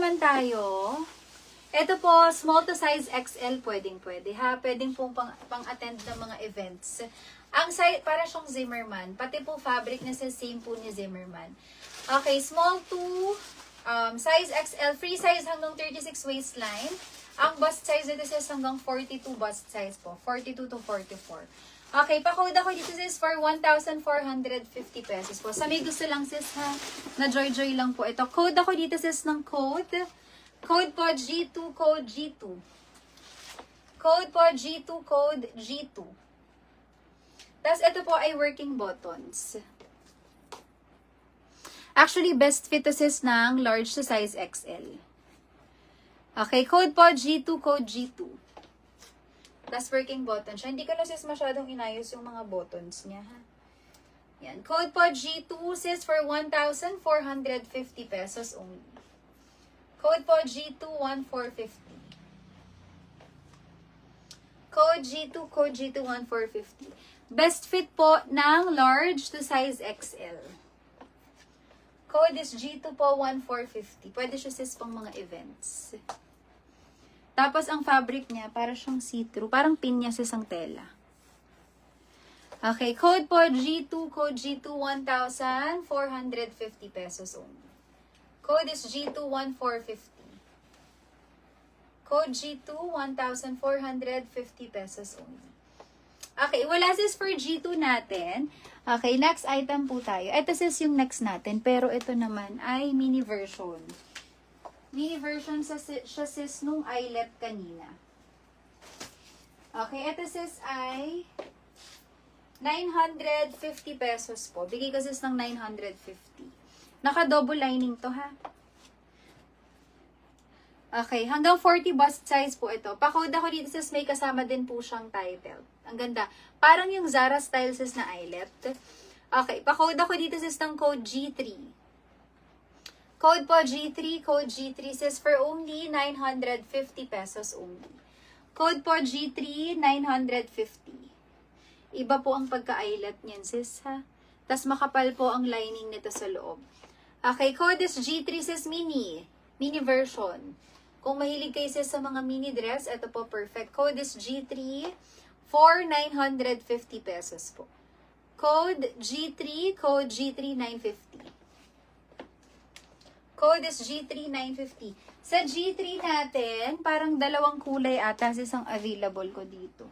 naman tayo. Ito po, small to size XL, pwede ha. Pwedeng pong pang-attend ng mga events. Ang size, para siyang Zimmerman. Pati po fabric na same po ni Zimmerman. Okay, small to size XL, free size hanggang 36 waistline. Ang bust size nito sis hanggang 42 bust size po. 42 to 44. Okay, pa-code ako dito sis for 1,450 pesos po. Sa may gusto lang sis ha, na joy-joy lang po ito. Code ako dito sis ng code. Code po G2, code G2. Code po G2, code G2. Tapos ito po ay working buttons. Actually, best fit to sis ng large to size XL. Okay, code po G2, code G2. Tapos working button siya. Hindi ko na sis masyadong inayos yung mga buttons niya ha. Yan. Code po G2 sis for 1,450 pesos only. Code po G2, 1,450. Code G2, code G2, 1,450. Best fit po ng large to size XL. Code is G2 po, 1,450. Pwede siya sis pang mga events. Tapos ang fabric niya, para siyang see-through. Parang pin niya sis ang tela. Okay, code po G2, code G2, 1,450 pesos only. Code is G2, 1,450. Code G2, 1,450 pesos only. Okay, wala sis for G2 natin. Okay, next item po tayo. Ito sis yung next natin, pero ito naman ay mini version. Mini version siya sis nung eyelet kanina. Okay, ito sis ay 950 pesos po. Bigay ko sis ng 950. Naka-double lining to ha. Okay, hanggang 40 bust size po ito. Pa-code ako dito sis, may kasama din po siyang title. Ang ganda. Parang yung Zara style sis na eyelet. Okay, pa-code ako dito sis ng code G3. Code po G3, code G3 sis for only 950 pesos only. Code po G3, 950. Iba po ang pagka-eyelet niyan sis ha. Tas makapal po ang lining nito sa loob. Okay, code is G3 sis mini. Mini version. Kung mahilig kayo sis sa mga mini dress, ito po perfect. Code is G3 for 950 pesos po. Code G3, code G3 950. Code is G3 950. Sa G3 natin, parang dalawang kulay ata sis ang available ko dito.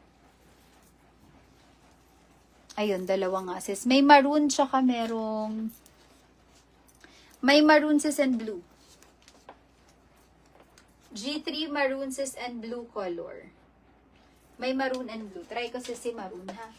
Ayun, dalawa nga sis. May maroon tsaka merong may maroon sis and blue. G3 maroon sis and blue color. May maroon and blue. Try ko sis si maroon ha.